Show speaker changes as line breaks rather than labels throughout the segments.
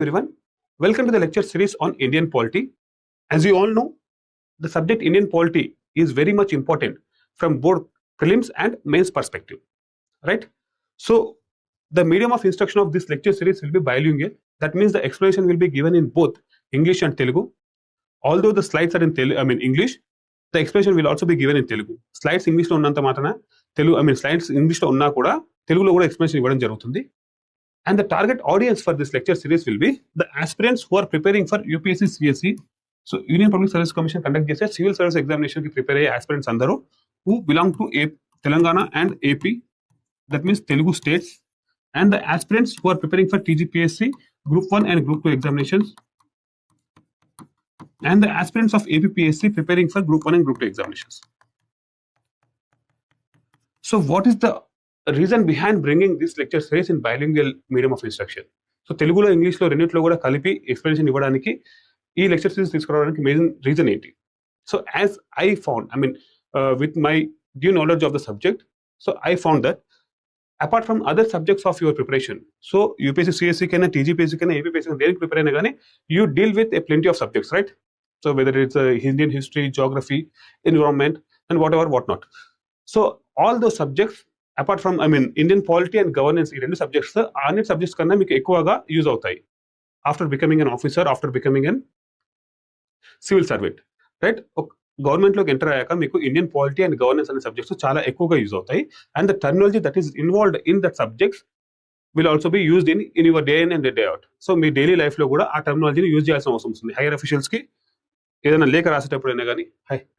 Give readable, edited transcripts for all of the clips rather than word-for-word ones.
Everyone. Welcome to the lecture series on Indian polity. As you all know, the subject Indian polity is very much important from both prelims and mains perspective, right? So, the medium of instruction of this lecture series will be bilingual. That means the explanation will be given in both English and Telugu. Although the slides are in English, the explanation will also be given in Telugu. Slides English లో ఉన్నంత మాత్రాన Telugu slides English లో ఉన్నా కూడా తెలుగులో కూడా explanation ఇవ్వడం జరుగుతుంది. And the target audience for this lecture series will be the aspirants who are preparing for UPSC CSE. So Union Public Service Commission conduct చేసే civil service examination కి ప్రిపేర్ అయ్యే aspirants అందరూ who belong to Telangana and AP, that means Telugu states, and the aspirants who are preparing for TGPSC Group 1 and Group 2 examinations, and the aspirants of APPSC preparing for Group 1 and Group 2 examinations. So what is the reason behind bringing this lecture series in bilingual medium of instruction? So తెలుగులో ఇంగ్లీష్లో రెండిట్లో కూడా కలిపి explanation ఇవ్వడానికి ఈ lecture series తీసుకురావడానికి main reason ఏంటి? So as I found with my due knowledge of the subject, so I found that apart from other subjects of your preparation, so UPSC CSC కైనా టీజీపీఎస్సీ కైనా APSC దేనికి prepare అయినా కానీ you deal with a plenty of subjects, right? So whether it's Indian history, geography, environment, and what not. So all those subjects apart from Indian polity and governance, ఈ రెండు subjects అన్ని subjects కన్నా మీకు ఎక్కువగా use అవుతాయి after becoming an officer, after becoming an civil servant, right? గవర్నమెంట్లోకి enter అయ్యాక మీకు ఇండియన్ పాలిటీ అండ్ గవర్నెన్స్ అనే సబ్జెక్ట్స్ చాలా ఎక్కువగా యూజ్ అవుతాయి. And the terminology that is involved in that subjects will also be used in your day in and day out. So మీ daily లైఫ్లో కూడా ఆ టెర్మినాలజీని యూజ్ చేయాల్సిన అవసరం వస్తుంది. హైయర్ అఫీషియల్స్కి ఏదైనా లేఖ రాసేటప్పుడైనా కానీ,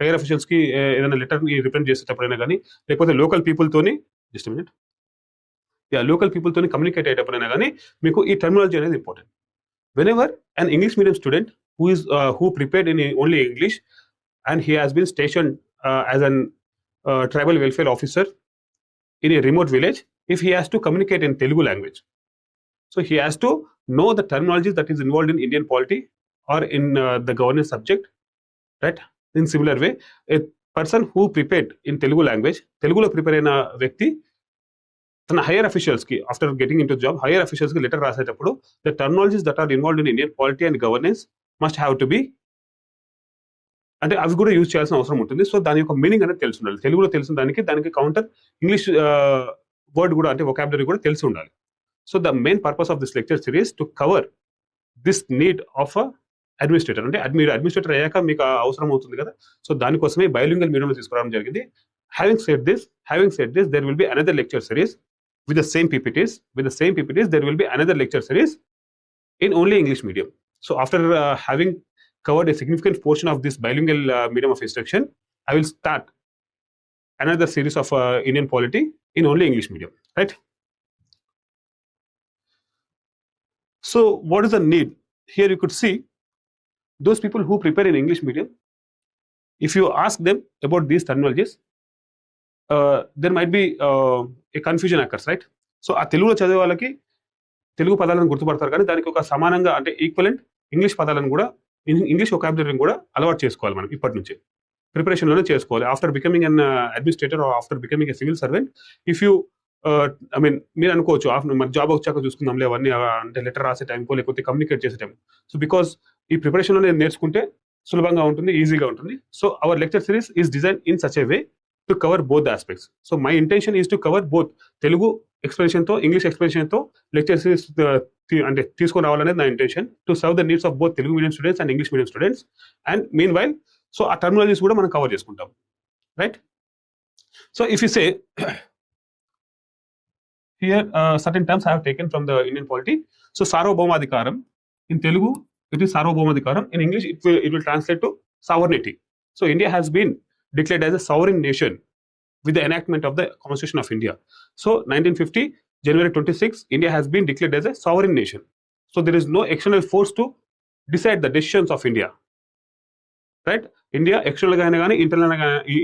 హైయర్ అఫీషియల్స్కి ఏదైనా లెటర్ని రిప్రజెంట్ చేసేటప్పుడైనా కానీ, లేకపోతే లోకల్ పీపుల్తోని లోకల్ పీపుల్తోని కమ్యూనికేట్ అయ్యేటప్పుడైనా కానీ మీకు ఈ టెర్మినాలజీ అనేది important. Whenever an English medium student who prepared in only English and he has been stationed as an tribal welfare officer in a remote village, if he has to communicate in Telugu language, so he has to know the terminology that is involved in Indian polity or in the governance subject, right? In similar way, a person who prepared in Telugu language, Telugulo prepare అయిన వ్యక్తి తన higher officials కి after getting in to job higher officials కి letter రాసేటప్పుడు the terminologies that are involved in Indian polity and governance must have to be, అంటే అవి కూడా use చేయాల్సిన అవసరం ఉంటుంది. సో దాని యొక్క మీనింగ్ అనేది తెలిసి ఉండాలి. తెలుగులో తెలిసిన దానికి కౌంటర్ ఇంగ్లీష్ వర్డ్ కూడా, అంటే వొకాబులరీ కూడా తెలిసి ఉండాలి. So the main purpose of this lecture series to cover this need of administrator, అంటే మీరు అడ్మినిస్ట్రేటర్ అయ్యాక మీకు అవసరం అవుతుంది కదా. సో దానికోసమే బైలింగల్ మీడియంలో తీసుకురావడం జరిగింది. Having said this, there will be another lecture series with the same PPTs. There will be another lecture series in only English medium. So after having covered a significant portion of this bilingual medium of instruction, I will start another series of Indian polity in only English medium, right? So what is the need? Here you could see those people who prepare in English medium, if you ask them about these terminologies, there might be a confusion occurs, right? So ఆ తెలుగులో చదివే వాళ్ళకి తెలుగు పదాలను గుర్తుపడతారు, కానీ దానికి ఒక సమానంగా అంటే ఈక్వలెంట్ ఇంగ్లీష్ పదాలను కూడా, ఇంగ్లీష్ వొకాబులరీని కూడా అలవాటు చేసుకోవాలి. మనం ఇప్పటి నుంచి ప్రిపరేషన్లోనే చేసుకోవాలి. After becoming an administrator or after becoming a civil servant, if you మీరు అనుకోవచ్చు మరి జాబ్ వచ్చాక చూసుకుందాంలే అవన్నీ, అంటే లెటర్ రాసే టైంకో లేకపోతే కమ్యూనికేట్ చేసే టైం. సో బికాస్ ఈ ప్రిపరేషన్లోనే నేర్చుకుంటే సులభంగా ఉంటుంది, ఈజీగా ఉంటుంది. So our lecture series is design in such a way to cover both the aspects. So my intention is to cover both Telugu explanation తో English explanation తో lecture series అంటే తీసుకొని రావాలనేది నా intention, to serve the needs of both Telugu medium students and English medium students. And mean while so ఆ terminologies కూడా మనం cover చేసుకుంటాం, right? So if you say here certain terms I have taken from the Indian polity. So సార్వభౌమాధికారం, in Telugu it is సార్వభౌమాధికారం, in English it will translate to sovereignty. So India has been declared as a sovereign nation with the enactment of the Constitution of India. So 1950 January 26, India has been declared as a sovereign nation. So there is no external force to decide the decisions of India, right? India external గా అయినా కానీ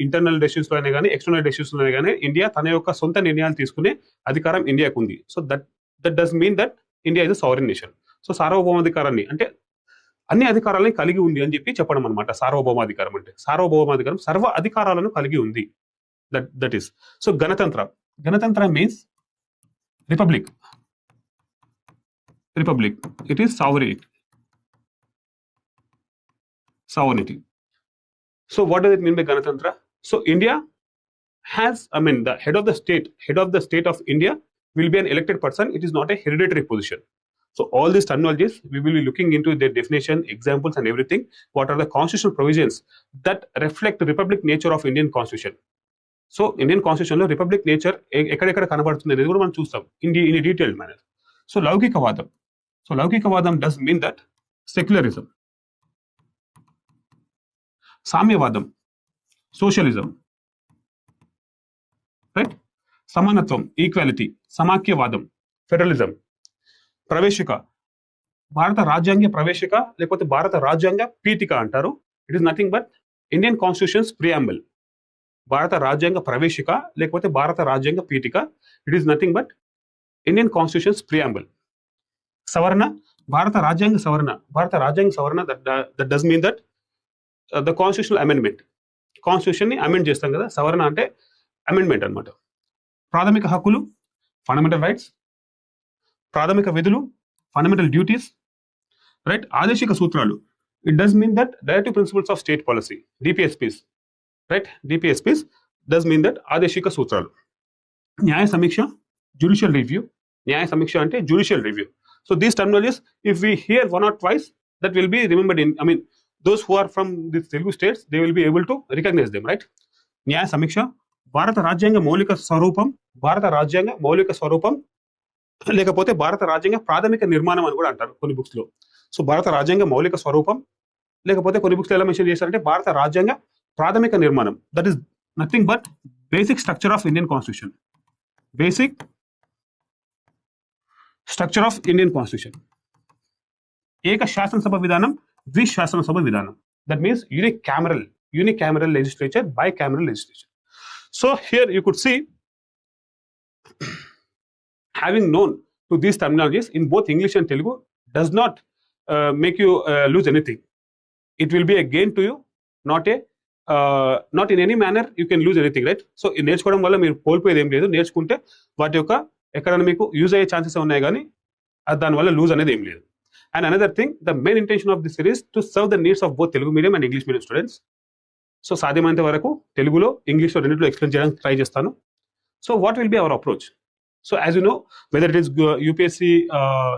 internal decisions లో అయినా కానీ external decisions లో అయినా కానీ India తన యొక్క సొంత నిర్ణయాలు తీసుకునే అధికారం ఇండియాకు ఉంది. So that does mean that India is a sovereign nation. So సార్వభౌమాధికారాన్ని అంటే అన్ని అధికారాలను కలిగి ఉంది అని చెప్పి చెప్పడం అనమాట. సార్వభౌమాధికారం అంటే సార్వభౌమాధికారం సర్వ అధికారాలను కలిగి ఉంది, దట్ ఈస్. సో గణతంత్ర means republic. republic. It is sovereignty. So what does it mean by Ganatantra? So India has, I mean, the head of the state of India will be an elected person. It is not a hereditary position. So all these terminologies, we will be looking into their definition, examples and everything. What are the constitutional provisions that reflect the republic nature of Indian constitution? So Indian constitution లో republic nature ఎక్కడెక్కడ కనబడుతుంది అనేది కూడా మనం చూస్తాం in detailed manner. So లౌకికవాదం does mean that secularism, సామ్యవాదం socialism, right, సమానత్వం ఈక్వాలిటీ సమాఖ్యవాదం ఫెడరలిజం, ప్రవేశిక భారత రాజ్యాంగ ప్రవేశిక లేకపోతే భారత రాజ్యాంగ పీఠిక అంటారు. It is nothing but Indian constitution's preamble. భారత రాజ్యాంగ ప్రవేశిక లేకపోతే భారత రాజ్యాంగ పీఠిక, it is nothing but Indian constitution's preamble. సవరణ భారత రాజ్యాంగ సవరణ that does mean that the constitutional amendment. Constitution ని అమెండ్ చేస్తాం కదా, సవరణ అంటే అమెండ్మెంట్ అన్నమాట. ప్రాథమిక హక్కులు ఫండమెంటల్ రైట్స్, ప్రాథమిక విధులు ఫండమెంటల్ డ్యూటీస్, రైట్. ఆదేశిక సూత్రాలు it does mean that directive principles of state policy, DPSPs, right. DPSPs does mean that ఆదేశిక సూత్రాలు. న్యాయ సమీక్ష జ్యుడిషియల్ రివ్యూ, న్యాయ సమీక్ష అంటే judicial review. So these terminologies if we hear one or twice that will be remembered in, I mean those who are from the Telugu states, they will be able to recognize them, right? న్యాయ సమీక్ష, భారత రాజ్యాంగ మౌలిక స్వరూపం లేకపోతే భారత రాజ్యాంగ ప్రాథమిక నిర్మాణం అని కూడా అంటారు కొన్ని బుక్స్ లో. సో భారత రాజ్యాంగ మౌలిక స్వరూపం లేకపోతే కొన్ని బుక్స్ ఎలా మెన్షన్ చేస్తారంటే భారత రాజ్యాంగ ప్రాథమిక నిర్మాణం. That is nothing but basic structure of Indian constitution. ఏక శాసనసభ విధానం, ద్విశాసనసభ విధానం. That means unicameral legislature, bicameral legislature. So here you could see, having known to these terminologies in both English and Telugu does not make you lose anything. It will be a gain to you, not in any manner you can lose anything, right? So నేర్చుకోవడం వల్ల మీరు కోల్పోయేది ఏం లేదు, నేర్చుకుంటే వాటి యొక్క ఎక్కడ మీకు యూజ్ అయ్యే ఛాన్సెస్ ఉన్నాయి కానీ దానివల్ల లూజ్ అనేది ఏం లేదు. And another thing, the main intention of this series to serve the needs of both Telugu medium and English medium students. So సాధ్యమైనంత వరకు తెలుగులో ఇంగ్లీష్లో రెండిట్లో ఎక్స్ప్లెయిన్ చేయడానికి ట్రై చేస్తాను. So what will be our approach? So as you know, whether it is UPSC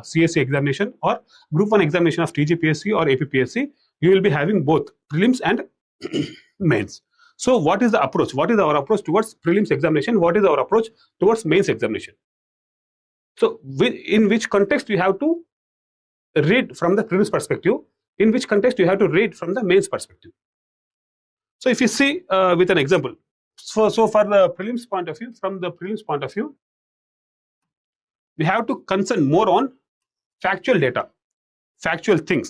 CSC examination or Group 1 examination of TGPSC or APPSC, you will be having both prelims and mains. So what is the approach? What is our approach towards prelims examination? What is our approach towards mains examination? So in which context you have to read from the prelims perspective, in which context you have to read from the mains perspective. So if you see with an example, so for the prelims point of view, from the prelims point of view, we have to concern more on factual data, factual things.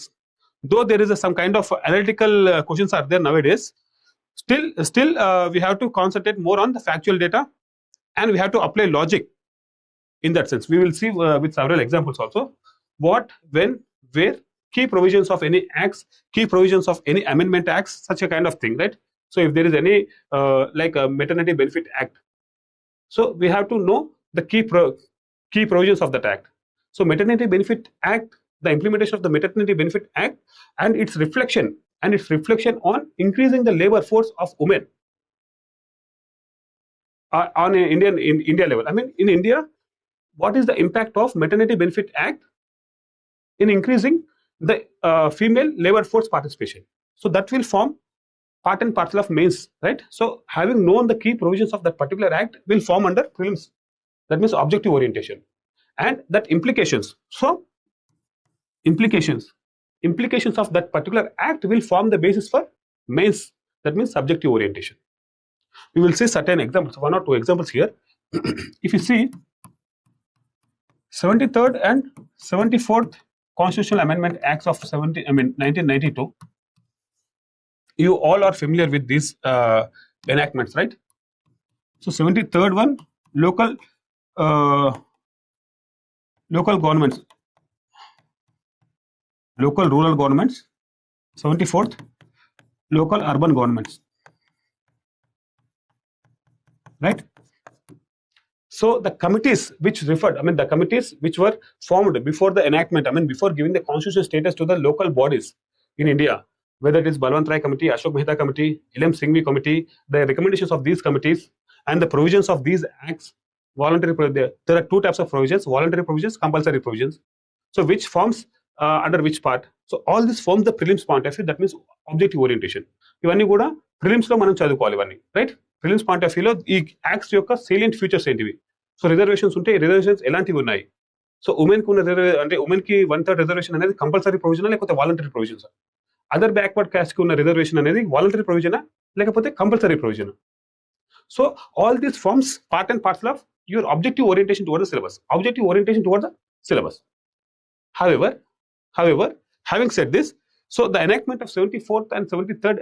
Though there is some kind of analytical questions are there nowadays, still we have to concentrate more on the factual data, and we have to apply logic in that sense. We will see with several examples also. What, when, where, key provisions of any acts, key provisions of any amendment acts, such a kind of thing, right? So if there is any like a maternity benefit act, so we have to know the key provisions of that act. So maternity benefit act, the implementation of the maternity benefit act and its reflection on increasing the labor force of women on India level. I mean, in India, what is the impact of maternity benefit act in increasing the female labor force participation? So that will form part and parcel of mains, right? So having known the key provisions of that particular act will form under prelims. That means objective orientation, and that implications. So implications of that particular act will form the basis for mains. That means subjective orientation. We will see certain examples, 1 or 2 examples here. If you see 73rd and 74th Constitutional Amendment Acts of 1992, you all are familiar with these enactments, right? So 73rd one, local governments, local rural governments. 74th, local urban governments, right? So the committees which referred, I mean the committees which were formed before the enactment, I mean before giving the constitutional status to the local bodies in India, whether it is Balwant Rai Committee, Ashok Mehta Committee, L.M. Singhvi Committee, the recommendations of these committees and the provisions of these acts, there are two types of provisions, voluntary provisions, compulsory provisions. So which forms under which part? So all this forms the prelims point of view, that means objective orientation. ఇవన్నీ కూడా prelims లో మనం చదువుకోవాలి ఇవన్నీ, right? Prelims point of వ్యూలో ఈ acts యొక్క salient features ఏంటివి? సో రిజర్వేషన్స్ ఉంటే రిజర్వేషన్స్ ఎలాంటివి ఉన్నాయి? సో ఉమెన్ కి ఉన్న అంటే ఉమెన్ కి 1/3 రిజర్వేషన్ అనేది కంపల్సరీ ప్రొవిజనా లేకపోతే voluntary provisions? Other backward caste కి ఉన్న రిజర్వేషన్ అనేది వాలంటరీ ప్రొవిజనా లేకపోతే కంపల్సరీ ప్రొవిజనా? So all these forms part and parcel of your objective orientation toward the syllabus. Objective orientation toward the syllabus. However, having said this, so the enactment of 74th and 73rd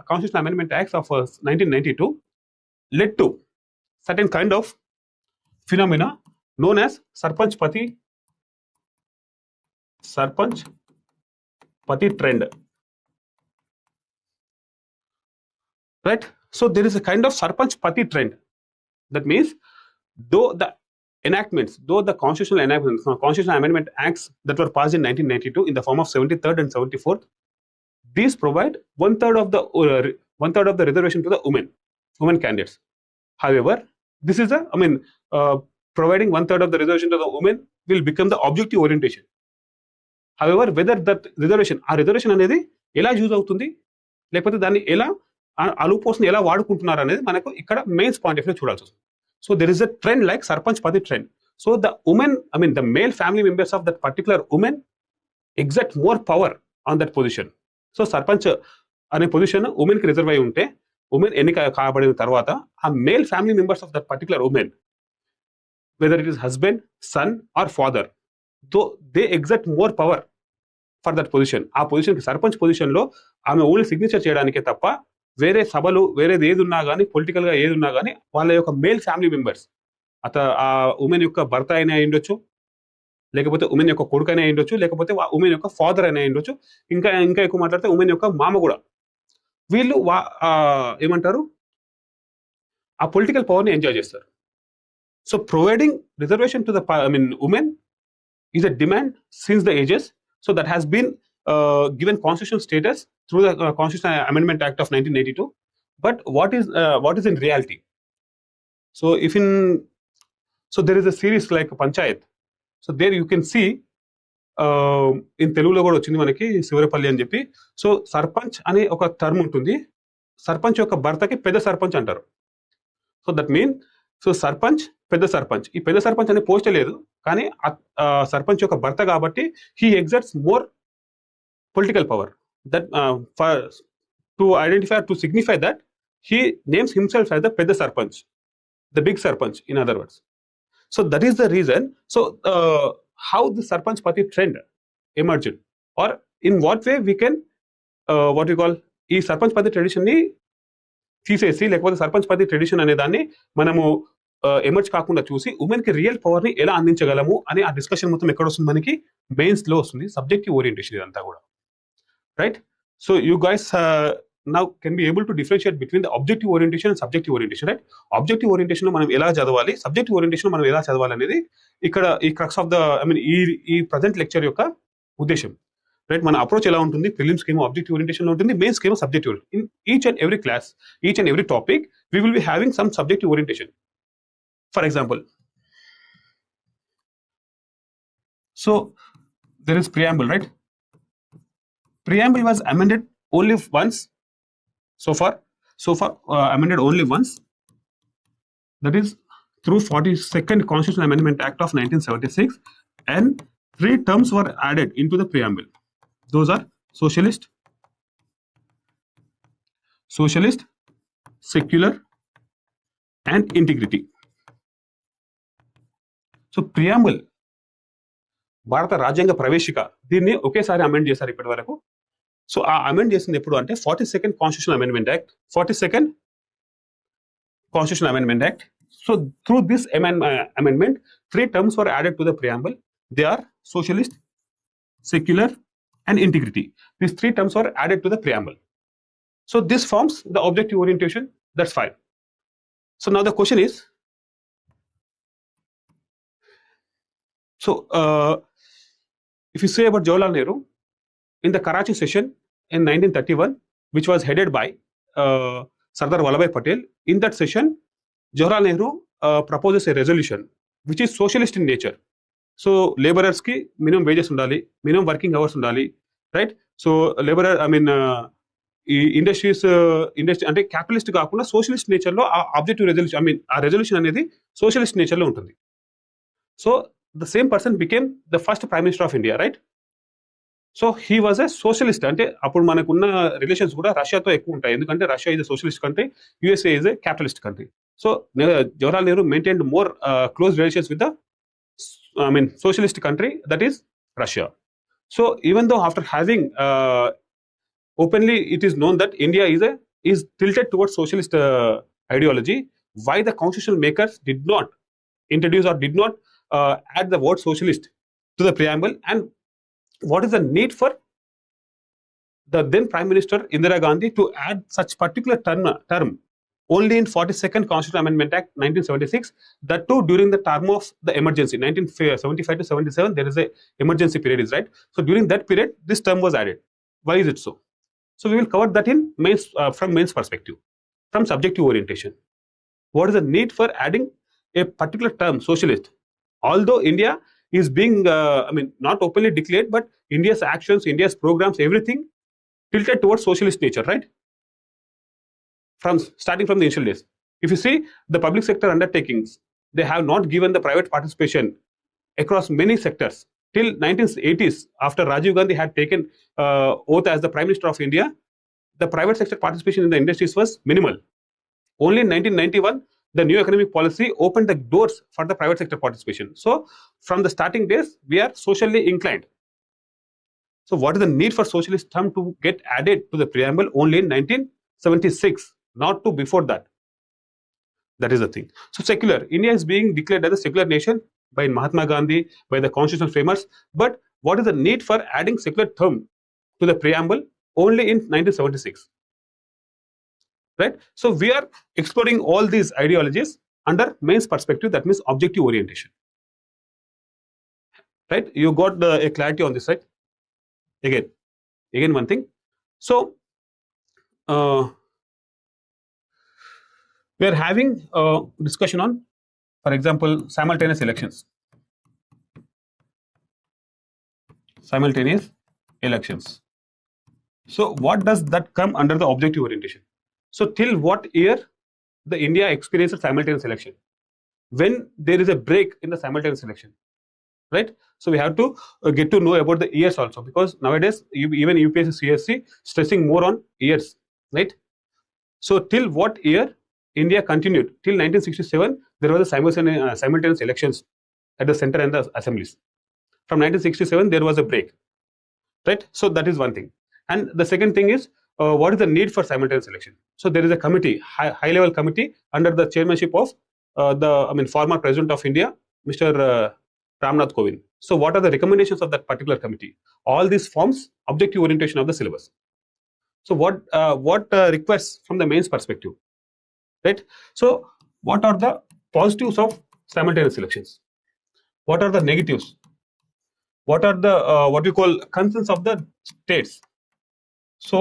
Constitutional Amendment Acts of 1992 led to certain kind of phenomena known as Sarpanch Pati trend. Right? So there is a kind of Sarpanch Pati trend. That means though the constitutional amendment acts that were passed in 1992 in the form of 73rd and 74th, these provide 1/3 of the reservation to the women candidates. However, this is providing 1/3 of the reservation to the women will become the objective orientation. However, whether that reservation అనేది ఎలా use అవుతుంది లేకపోతే దాన్ని ఎలా ఆ loop ని ఎలా వాడుకుంటున్నారు అనేది మనకు ఇక్కడ మెయిన్స్ పాయింట్ ఆఫ్ వ్యూ చూడాల్సి వస్తుంది. So there is a trend like Sarpanch Pati trend. So the women, the male family members of that particular woman exert more power on that position. So Sarpanch అనే position women కి reserve అయి ఉంటే women ఎన్నిక కాబడిన తర్వాత ఆ male family members of that particular women, whether it is husband, son or father, they exert more power for that position. ఆ position కి సర్పంచ్ పొజిషన్ లో ఆమె ఓన్లీ సిగ్నేచర్ చేయడానికే తప్ప వేరే సభలు వేరేది ఏది ఉన్నా కానీ పొలిటికల్ గా ఏది ఉన్నా కానీ వాళ్ళ యొక్క మేల్ ఫ్యామిలీ మెంబర్స్, ఆ ఉమెన్ యొక్క భర్త అయినా ఉండొచ్చు, లేకపోతే ఉమెన్ యొక్క కొడుకు అయినా ఉండొచ్చు, లేకపోతే ఉమెన్ యొక్క ఫాదర్ అయినా ఉండొచ్చు, ఇంకా ఎక్కువ మాట్లాడితే ఉమెన్ యొక్క మామ కూడా, వీళ్ళు ఏమంటారు ఆ పొలిటికల్ పవర్ ని ఎంజాయ్ చేస్తారు. So providing reservation to the women is a demand since the ages. So that has been given constitutional status through the Constitutional Amendment Act of 1982. But what is in reality? So there is a series like Panchayat. So there you can see in Telugulo kuda vachindi manaki Sivarapalli అని చెప్పి. So sarpanch అనే ఒక term ఉంటుంది. సర్పంచ్ యొక్క భర్తకి పెద్ద సర్పంచ్ అంటారు. So that mean sarpanch పెద్ద సర్పంచ్, ఈ పెద్ద సర్పంచ్ అనే పోస్టే లేదు, కానీ సర్పంచ్ యొక్క భర్త కాబట్టి he exerts more political power that to identify, to signify that he names himself as the Pedda Sarpanch, the big Sarpanch in other words. So that is the reason. So how the Sarpanch Pati trend emerged, or in what way we can what we call ఈ సర్పంచ్ పతి tradition ని తీసేసి లేకపోతే సర్పంచ్ పతి tradition అనే దాన్ని మనము emerge కాకుండా చూసి ఉమెన్ కి రియల్ పవర్ ని ఎలా అందించగలము అనే ఆ డిస్కషన్ మొత్తం ఎక్కడ వస్తుంది మనకి మెయిన్స్ లో వస్తుంది. సబ్జెక్టివ్ ఓరియంటేషన్ ఇదంతా కూడా, right? So you guys now can be able to differentiate between the objective orientation and subjective orientation, right? Objective orientation లో మనం ఎలా చదవాలి, subjective orientation లో మనం ఎలా చదవాలి అనేది ఇక్కడ ఈ క్రక్స్ ఆఫ్ ద ఈ ప్రజెంట్ లెక్చర్ యొక్క ఉద్దేశం, రైట్? మన అప్రోచ్ ఎలా ఉంటుంది, ప్రిలిమ్స్ కేమో ఆబ్జెక్టివ్ ఓరియంటేషన్ లో ఉంటుంది, మెయిన్స్ కేమో subjective. In each and every class, each and every topic we will be having some subjective orientation. For example, so there is preamble, right? Preamble was amended only once so far amended only once, that is through 42nd Constitutional Amendment Act of 1976, and 3 terms were added into the preamble. Those are socialist, secular and integrity. So preamble భారత రాజ్యాంగ ప్రవేశిక, దీన్ని ఒకేసారి amend చేశారు ఇప్పటి వరకు. So ఆ amend చేసింది ఎప్పుడు అంటే 42nd Constitutional Amendment Act, 42nd Constitutional Amendment Act. So through this amendment, 3 terms were added to the preamble. They are socialist, secular and integrity. These 3 terms were added to the preamble. So this forms the objective orientation. That's fine. So now the question is, So if you say about Jawaharlal Nehru, in the Karachi session in 1931, which was headed by Sardar Vallabhbhai Patel, in that session, Jawaharlal Nehru proposes a resolution which is socialist in nature. So laborers ki minimum wages undali, minimum working hours undali, right? So laborer, I mean, ఈ industries industry అంటే capitalist కాకుండా socialist నేచర్లో ఆ objective resolution, I mean ఆ resolution అనేది socialist నేచర్లో ఉంటుంది. So the same person became the first prime minister of India, right? So he was a socialist. అంటే అప్పుడు మనకున్న రిలేషన్స్ కూడా రష్యాతో ఎక్కువ ఉంటాయి, ఎందుకంటే Russia is a socialist country, USA is a capitalist country. So Jawaharlal Nehru maintained more close relations with the I mean socialist country, that is Russia. So even though after having openly it is known that India is tilted towards socialist ideology, why the constitutional makers did not introduce or did not add the word socialist to the preamble, and what is the need for the then Prime Minister Indira Gandhi to add such particular term only in 42nd Constitutional Amendment Act 1976, that too during the term of the emergency 1975 to 77, there is a emergency period, is right? So during that period this term was added. Why is it so? So we will cover that in mains, from mains perspective, from subjective orientation. What is the need for adding a particular term socialist? Although India is being I mean not openly declared, but India's actions, India's programs, everything tilted towards socialist nature, right? From starting from the initial days. If you see the public sector undertakings, they have not given the private participation across many sectors till 1980s. After Rajiv Gandhi had taken oath as the Prime Minister of India, the private sector participation in the industries was minimal. Only in 1991, the new economic policy opened the doors for the private sector participation. So from the starting days, we are socially inclined. So what is the need for socialist term to get added to the preamble only in 1976? Not to before that. That is the thing. So secular, India is being declared as a secular nation by Mahatma Gandhi, by the constitutional framers. But what is the need for adding secular term to the preamble only in 1976? Right? So we are exploring all these ideologies under mains perspective, that means objective orientation. Right? You got a clarity on this, right? Again one thing. So we are having a discussion on, for example, simultaneous elections. Simultaneous elections. So what does that come under the objective orientation? So till what year the India experienced simultaneous election? When there is a break in the simultaneous election, right? So we have to get to know about the years also, because nowadays even UPSC CSC stressing more on years, right? So till what year India continued? Till 1967, there was a simultaneous elections at the center and the assemblies. From 1967, there was a break, right? So that is one thing. And the second thing is, what is the need for simultaneous election? So there is a committee, high-level committee under the chairmanship of former President of India, Mr. Ramnath Kovind. So what are the recommendations of that particular committee? All these forms objective orientation of the syllabus. So what requests from the mains perspective? Right? So what are the positives of simultaneous elections? What are the negatives? What are the what we call concerns of the states? So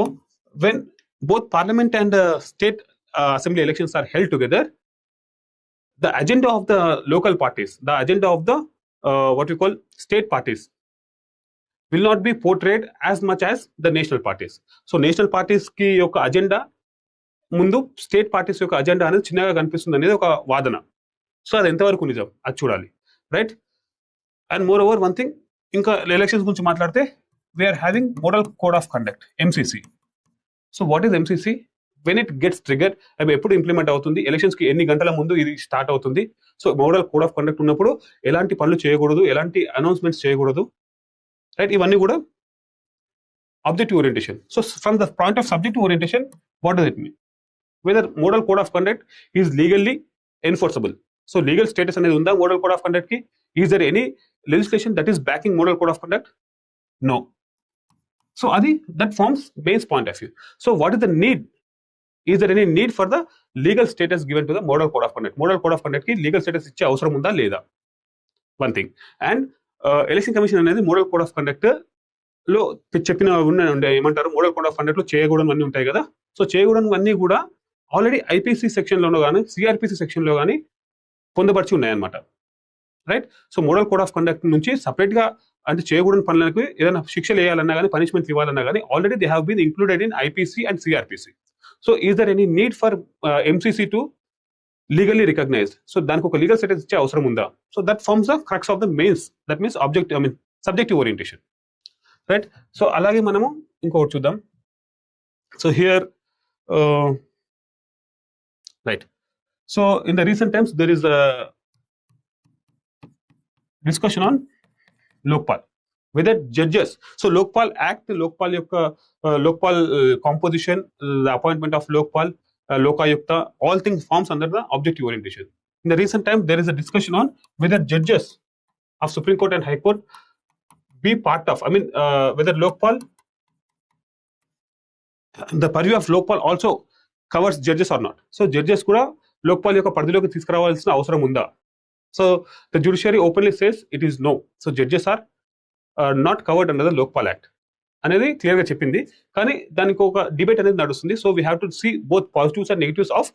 when both parliament and state assembly elections are held together, the agenda of the local parties, the agenda of the what we call state parties will not be portrayed as much as the national parties. So national parties ki yoka agenda ముందు state parties యొక్క agenda అనేది చిన్నగా కనిపిస్తుంది అనేది ఒక వాదన. So అది ఎంతవరకు నిజం అది చూడాలి, right? And moreover one thing, ఇంకా ఎలక్షన్స్ గురించి మాట్లాడితే we are having model code of conduct, MCC. So what is MCC? When it gets trigger, అవి ఎప్పుడు ఇంప్లిమెంట్ అవుతుంది, ఎలక్షన్స్కి ఎన్ని గంటల ముందు ఇది స్టార్ట్ అవుతుంది. So model code of conduct ఉన్నప్పుడు ఎలాంటి పనులు చేయకూడదు, ఎలాంటి అనౌన్స్మెంట్స్ చేయకూడదు, రైట్? ఇవన్నీ కూడా objective orientation. So from the point of subjective orientation, what does it mean? Whether model code of conduct is legally enforceable. So legal status అనేది ఉందా మోడల్ కోడ్ ఆఫ్ కండక్ట్ కి? Is there any legislation that is backing model code of conduct? No. So అది that forms base point of view. So what is the need? Is there any need for the legal status given to the model code of conduct? Model code of conduct కి legal status ఇచ్చే అవసరం ఉందా లేదా? One thing. And election commission అనేది model code of conduct లో చెప్పిన ఉండే ఏమంటారు మోడల్ కోడ్ ఆఫ్ కండక్ట్ లో చేయకూడనివన్నీ ఉంటాయి కదా. సో చేయకూడనివన్నీ కూడా ఆల్రెడీ ఐపీసీ సెక్షన్ లోనో కానీ సిఆర్పిసి సెక్షన్ లో కానీ పొందపరిచి ఉన్నాయన్నమాట. Right. So model code of conduct నుంచి సపరేట్ గా అంటే చేయకూడని పనులకు ఏదైనా శిక్షలు వేయాలన్నా కానీ పనిష్మెంట్ ఇవ్వాలన్నా కానీ already they have been included in IPC and CrPC. So is there any need for MCC to legally recognized? So దానికి ఒక లీగల్ స్టేటస్ ఇచ్చే అవసరం ఉందా? So that forms the crux of the mains, that means subjective orientation. Right. So అలాగే మనము ఇంకొకటి చూద్దాం. So here right. So in the recent times there is discussion on Lokpal, whether judges, so Lokpal Act, Lokpal యొక్క Lokpal composition, the appointment of Lokpal, Lokayukta, all things forms under the objective orientation. In the recent time there is a discussion on whether judges of Supreme Court and High Court be part of, whether Lokpal, the purview of Lokpal also covers judges or not. So judges కూడా Lokpal యొక్క పరిధిలోకి తీసుకురావాల్సిన అవసరం ఉందా? So the judiciary openly says it is no. So judges are not covered under the Lokpal Act అనేది clear గా చెప్పింది. కానీ దానికి ఒక డిబేట్ అనేది నడుస్తుంది. So we have to see both positives and negatives of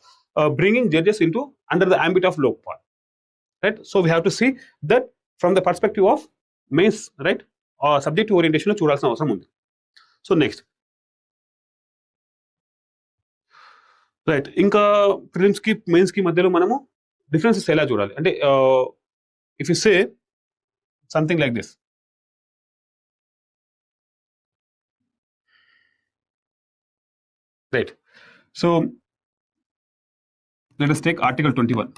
bringing judges into under the ambit of Lokpal. Right. So we have to see that from the perspective of mains, right, subjective orientation లో చూడాల్సిన అవసరం ఉంది. So next right, ఇంకా prelims కి mains కి మధ్యలో మనము differences ఎలా చూడాలి అంటే if you say something like this, right. So let us take Article 21,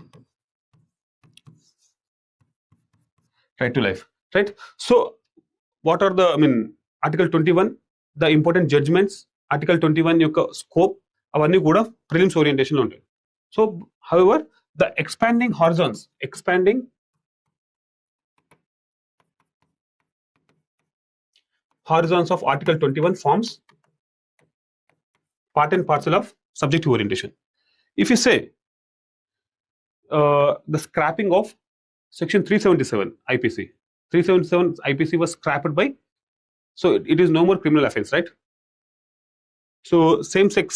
right to life, right. So what are the Article 21, the important judgments, Article 21 యొక్క scope అవన్నీ కూడా ప్రిలిమ్స్ ఓరియంటేషన్ లో ఉంటాయి. So however the expanding horizons of Article 21 forms part and parcel of subjective orientation. If you say the scrapping of section 377 IPC, 377 IPC was scrapped by, so it is no more criminal offense, right? So same sex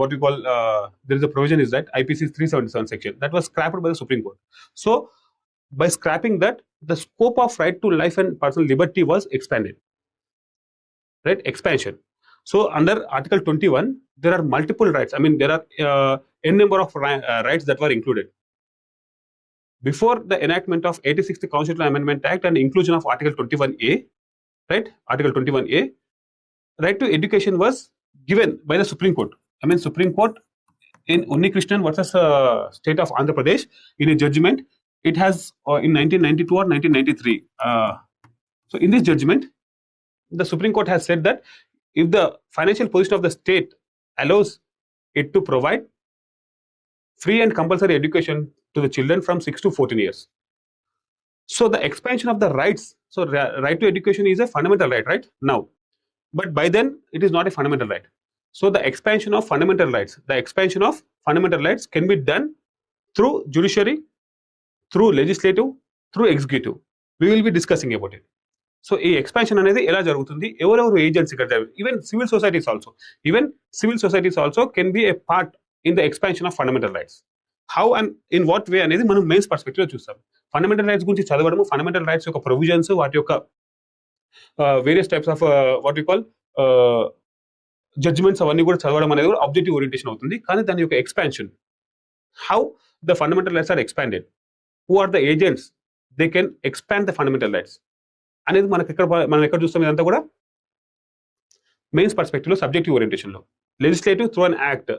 what we call there is a provision is that IPC 377 section that was scrapped by the Supreme Court. So by scrapping that, the scope of right to life and personal liberty was expanded, right? Expansion. So under Article 21 there are multiple rights. There are n number of rights that were included before the enactment of 86th Constitutional Amendment Act and inclusion of Article 21A, right? Article 21A, right to education was given by the Supreme Court. Supreme Court in Unnikrishnan versus State of Andhra Pradesh, in a judgment, it has in 1992 or 1993. So in this judgment, the Supreme Court has said that if the financial position of the state allows it to provide free and compulsory education to the children from 6 to 14 years. So the expansion of the rights, so right to education is a fundamental right, right? Now, but by then it is not a fundamental right. So the expansion of fundamental rights can be done through judiciary, through legislative, through executive. We will be discussing about it. So ఈ expansion అనేది ఎలా జరుగుతుంది, ఎవరెవరు agents ఇక్కడ, even civil societies also can be A part in the expansion of fundamental rights. How and in what way అనేది మనం mains perspective లో చూస్తాం. ఫండమెంటల్ రైట్స్ గురించి చదవడము, ఫండమెంటల్ రైట్స్ యొక్క ప్రొవిజన్స్, వాటి యొక్క various types of what we call judgements అవన్నీ కూడా చదవడం అనేది కూడా ఆబ్జెక్టివ్ ఓరియంటేషన్ అవుతుంది. కానీ దాని యొక్క expansion, how the fundamental rights are expanded, who are the agents they can expand the fundamental rights అనేది మనం ఎక్కడ చూస్తాం. ఇదంతా కూడా మెయిన్స్ పర్స్పెక్టివ్ లో సబ్జెక్టివ్ ఓరియంటేషన్ లో. Legislative through an act,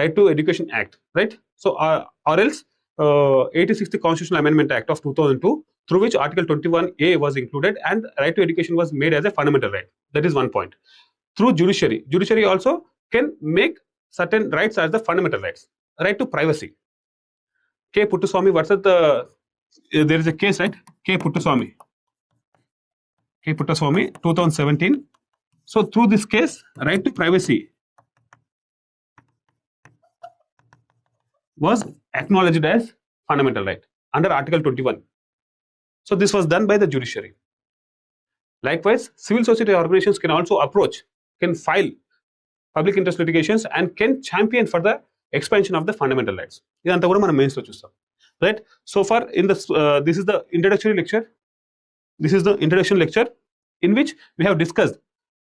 right to education act, right. So or else 86th Constitutional Amendment Act of 2002, through which Article 21A was included and right to education was made as a fundamental right. That is one point. Through judiciary also can make certain rights as the fundamental rights. Right to privacy, K. Puttaswamy versus there is a case, right? K. Puttaswamy 2017. So through this case, right to privacy was acknowledged as fundamental right under Article 21. So this was done by the judiciary. Likewise, civil society organizations can also approach, can file public interest litigations and can champion for the expansion of the fundamental rights. ఇదంతా కూడా మనం mains లో చూస్తాం, right? So far in this this is the introductory lecture. This is the introduction lecture in which we have discussed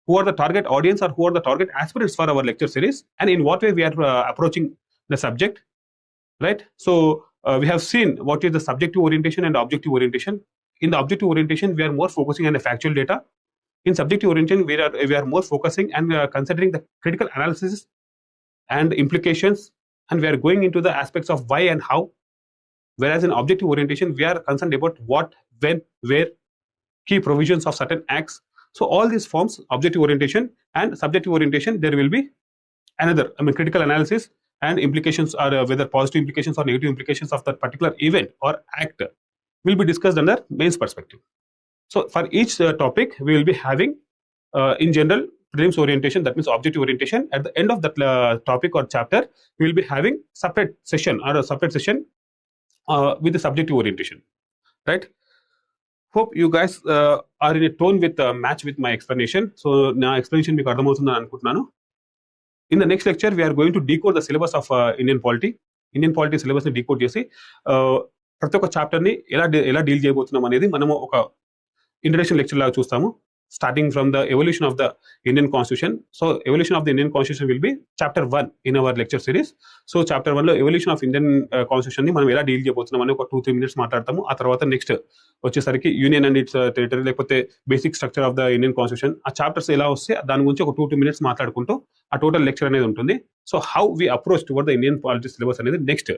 who are the target audience or who are the target aspirants for our lecture series and in what way we are approaching the subject, right? So we have seen what is the subjective orientation and objective orientation. In the objective orientation, we are more focusing on the factual data. In subjective orientation, we are more focusing and considering the critical analysis and implications, and we are going into the aspects of why and how. Whereas in objective orientation, we are concerned about what, when, where, key provisions of certain acts. So all these forms, objective orientation and subjective orientation, there will be another, critical analysis and implications, or whether positive implications or negative implications of that particular event or act will be discussed under mains perspective. So for each topic, we will be having in general prelims orientation, that means objective orientation. At the end of that topic or chapter, we will be having separate session or a separate session with the subjective orientation, right? Hope you guys are in a tone with match with my explanation. So na explanation meeku ardhamavutundani anukuntunnanu. In the next lecture, we are going to decode the syllabus of Indian polity. Indian polity syllabus ni decode చేసి ప్రతి ఒక్క chapter ని ఎలా deal చేయబోతున్నాం అనేది మనము ఒక introduction lecture లాగా చూస్తాము, starting from the evolution of the Indian constitution. So evolution of the Indian constitution will be chapter 1 in our lecture series. So chapter 1 లో ఎవల్యూషన్ ఆఫ్ ఇండియన్ కాన్స్టిట్యూషన్ ని మనం ఎలా డీల్ చేయబోతున్నాం అని ఒక 2-3 minutes మాట్లాడతాము. ఆ తర్వాత నెక్స్ట్ వచ్చేసరికి యూనియన్ అండ్ ఇట్స్ టెరిటరీ, లేకపోతే basic structure of the Indian constitution, ఆ చాప్టర్స్ ఎలా వస్తే దాని గురించి ఒక 2-2 minutes మాట్లాడుకుంటూ ఆ టోటల్ లెక్చర్ అనేది ఉంటుంది. So how we approach toward the Indian polity syllabus అనేది నెక్స్ట్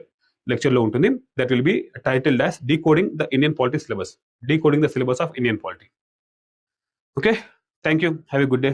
లెక్చర్ లో ఉంటుంది. That will be titled as decoding the Indian polity syllabus, decoding the syllabus of Indian polity. Okay, thank you. Have a good day.